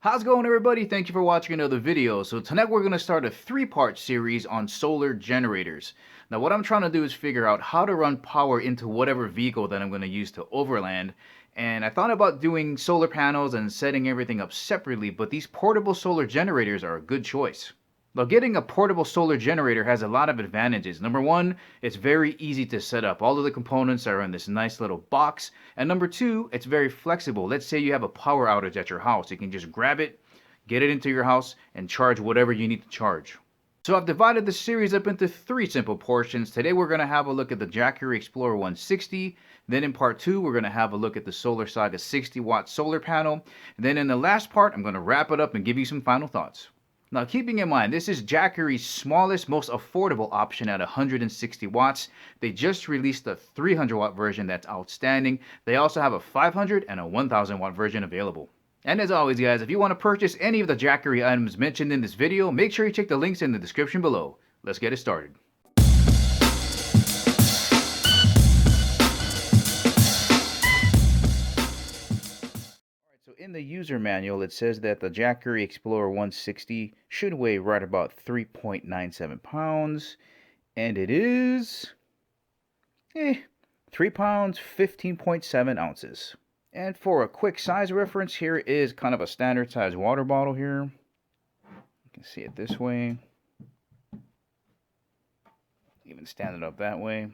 How's it going, everybody? Thank you for watching another video. So tonight we're going to start a three-part series on solar generators. Now what I'm trying to do is figure out how to run power into whatever vehicle that I'm going to use to overland. And I thought about doing solar panels and setting everything up separately, but these portable solar generators are a good choice. Now, getting a portable solar generator has a lot of advantages. Number one, it's very easy to set up. All of the components are in this nice little box. And number two, it's very flexible. Let's say you have a power outage at your house. You can just grab it, get it into your house, and charge whatever you need to charge. So I've divided the series up into three simple portions. Today we're going to have a look at the Jackery Explorer 160. Then in part two, we're going to have a look at the Solar Saga 60-watt solar panel. And then in the last part, I'm going to wrap it up and give you some final thoughts. Now, keeping in mind, this is Jackery's smallest, most affordable option at 160 watts. They just released a 300 watt version that's outstanding. They also have a 500 and a 1000 watt version available. And as always, guys, if you want to purchase any of the Jackery items mentioned in this video, make sure you check the links in the description below. Let's get it started. In the user manual, it says that the Jackery Explorer 160 should weigh right about 3.97 pounds, and it is 3 pounds 15.7 ounces. And for a quick size reference, here is kind of a standard size water bottle here. You can see it this way. Even stand it up that way.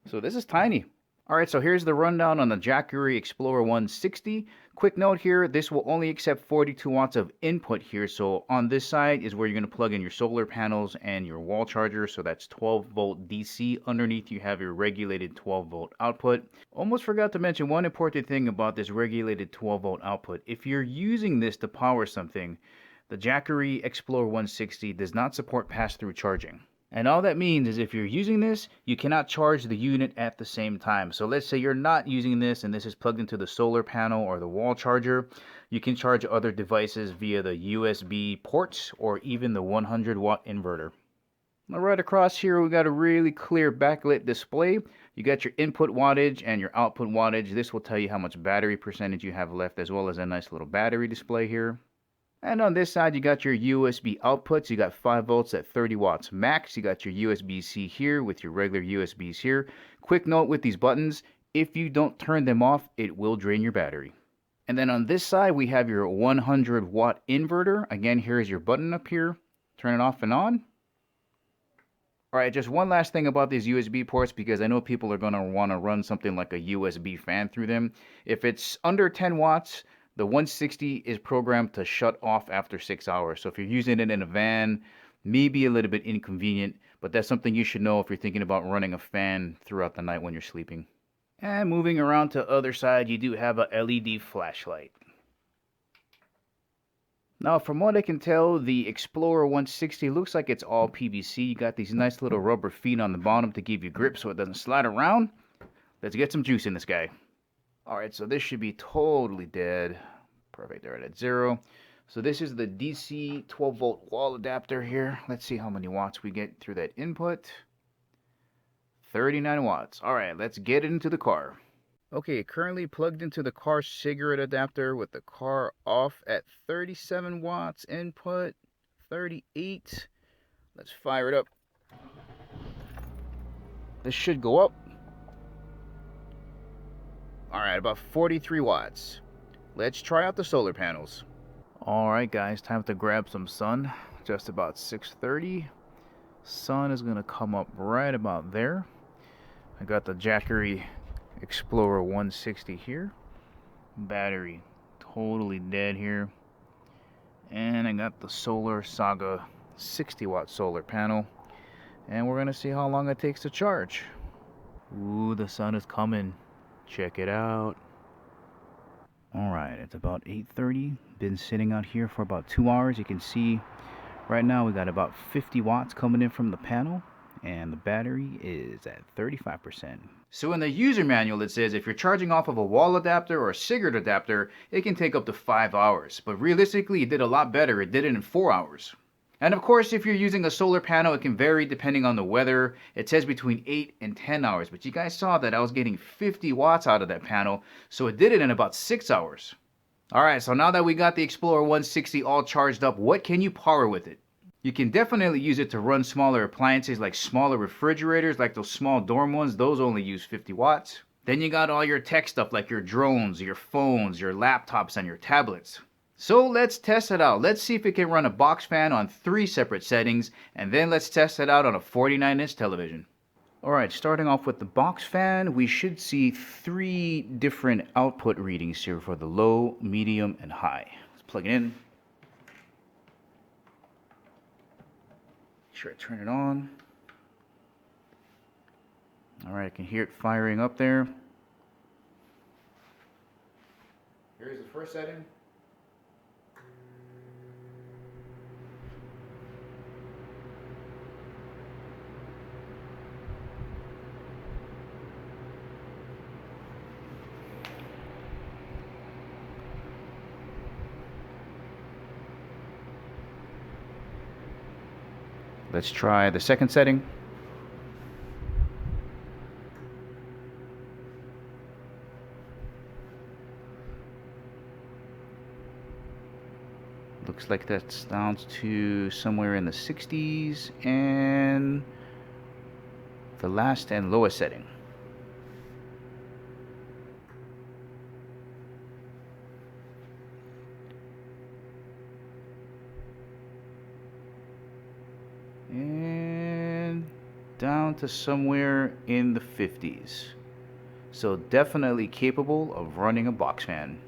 So this is tiny. Alright, so here's the rundown on the Jackery Explorer 160. Quick note here, this will only accept 42 watts of input here. So on this side is where you're going to plug in your solar panels and your wall charger. So that's 12 volt DC. Underneath you have your regulated 12 volt output. Almost forgot to mention one important thing about this regulated 12 volt output. If you're using this to power something, the Jackery Explorer 160 does not support pass-through charging. And all that means is if you're using this, you cannot charge the unit at the same time. So let's say you're not using this and this is plugged into the solar panel or the wall charger. You can charge other devices via the USB ports or even the 100 watt inverter. Now right across here, we got a really clear backlit display. You got your input wattage and your output wattage. This will tell you how much battery percentage you have left, as well as a nice little battery display here. And on this side, you got your USB outputs. You got 5 volts at 30 watts max. You got your USB-C here with your regular USBs here. Quick note with these buttons, if you don't turn them off, it will drain your battery. And then on this side, we have your 100 watt inverter. Again, here's your button up here. Turn it off and on. Alright, just one last thing about these USB ports, because I know people are going to want to run something like a USB fan through them. If it's under 10 watts, the 160 is programmed to shut off after 6 hours. So if you're using it in a van, maybe a little bit inconvenient, but that's something you should know if you're thinking about running a fan throughout the night when you're sleeping. And moving around to the other side, you do have a LED flashlight. Now, from what I can tell, the Explorer 160 looks like it's all PVC. You got these nice little rubber feet on the bottom to give you grip so it doesn't slide around. Let's get some juice in this guy. Alright, so this should be totally dead. Perfect, they're at 0. So this is the DC 12 volt wall adapter here. Let's see how many watts we get through that input. 39 watts. Alright, let's get it into the car. Okay, currently plugged into the car cigarette adapter with the car off at 37 watts input. 38. Let's fire it up. This should go up. Alright, about 43 watts. Let's try out the solar panels. Alright guys, time to grab some sun. Just about 6:30. Sun is going to come up right about there. I got the Jackery Explorer 160 here. Battery totally dead here. And I got the Solar Saga 60 watt solar panel. And we're going to see how long it takes to charge. Ooh, the sun is coming. Check it out. Alright, it's about 8:30. Been sitting out here for about 2 hours. You can see right now we got about 50 watts coming in from the panel. And the battery is at 35%. So in the user manual it says if you're charging off of a wall adapter or a cigarette adapter, it can take up to 5 hours. But realistically, it did a lot better. It did it in 4 hours. And of course, if you're using a solar panel, it can vary depending on the weather. It says between 8 and 10 hours, but you guys saw that I was getting 50 watts out of that panel, so it did it in about 6 hours. Alright, so now that we got the Explorer 160 all charged up, what can you power with it? You can definitely use it to run smaller appliances like smaller refrigerators, like those small dorm ones. Those only use 50 watts. Then you got all your tech stuff like your drones, your phones, your laptops, and your tablets. So let's test it out. Let's see if it can run a box fan on 3 separate settings, and then let's test it out on a 49-inch television. Alright, starting off with the box fan, we should see 3 different output readings here for the low, medium, and high. Let's plug it in. Sure, turn it on. Alright, I can hear it firing up there. Here's the first setting. Let's try the second setting. Looks like that's down to somewhere in the 60s, and the last and lowest setting. And down to somewhere in the 50s. So definitely capable of running a box fan.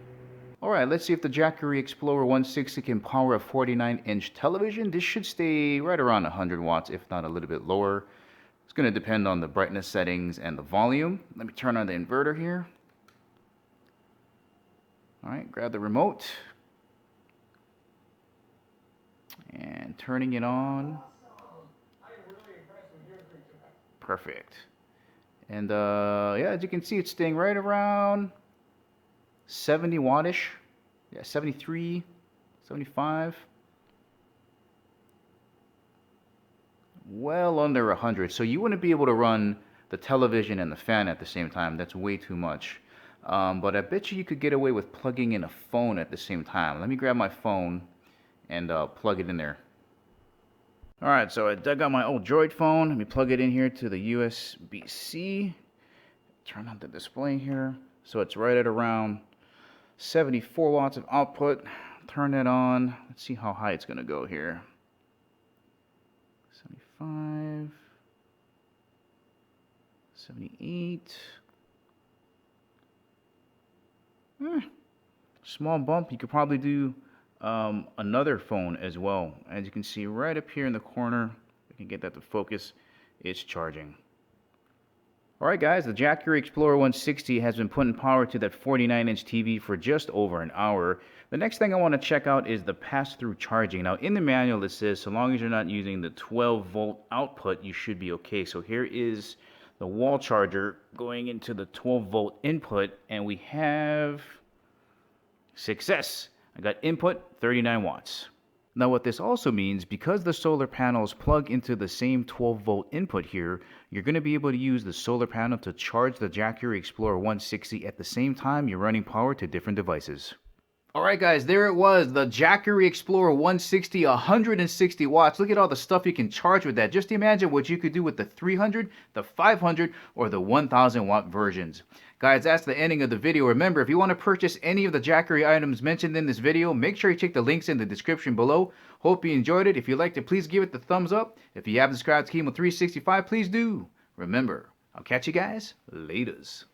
Alright, let's see if the Jackery Explorer 160 can power a 49-inch television. This should stay right around 100 watts, if not a little bit lower. It's going to depend on the brightness settings and the volume. Let me turn on the inverter here. Alright, grab the remote. And turning it on. Perfect. And yeah, as you can see, it's staying right around 70 wattish. Yeah, 73, 75. Well under 100. So you wouldn't be able to run the television and the fan at the same time. That's way too much. But I bet you could get away with plugging in a phone at the same time. Let me grab my phone and plug it in there. Alright, so I dug out my old Droid phone. Let me plug it in here to the USB-C. Turn on the display here. So it's right at around 74 watts of output. Turn it on. Let's see how high it's going to go here. 75. 78. Small bump. You could probably do another phone as well. As you can see right up here in the corner, I can get that to focus. It's charging. Alright guys, the Jackery Explorer 160 has been putting power to that 49-inch TV for just over an hour. The next thing I want to check out is the pass-through charging. Now in the manual it says so long as you're not using the 12-volt output, you should be okay. So here is the wall charger going into the 12-volt input, and we have success. I got input 39 watts. Now what this also means, because the solar panels plug into the same 12-volt input here, you're going to be able to use the solar panel to charge the Jackery Explorer 160 at the same time you're running power to different devices. Alright guys, there it was, the Jackery Explorer 160, 160 watts. Look at all the stuff you can charge with that. Just imagine what you could do with the 300, the 500, or the 1000 watt versions. Guys, that's the ending of the video. Remember, if you want to purchase any of the Jackery items mentioned in this video, make sure you check the links in the description below. Hope you enjoyed it. If you liked it, please give it the thumbs up. If you haven't subscribed to Chemo365, please do. Remember, I'll catch you guys laters.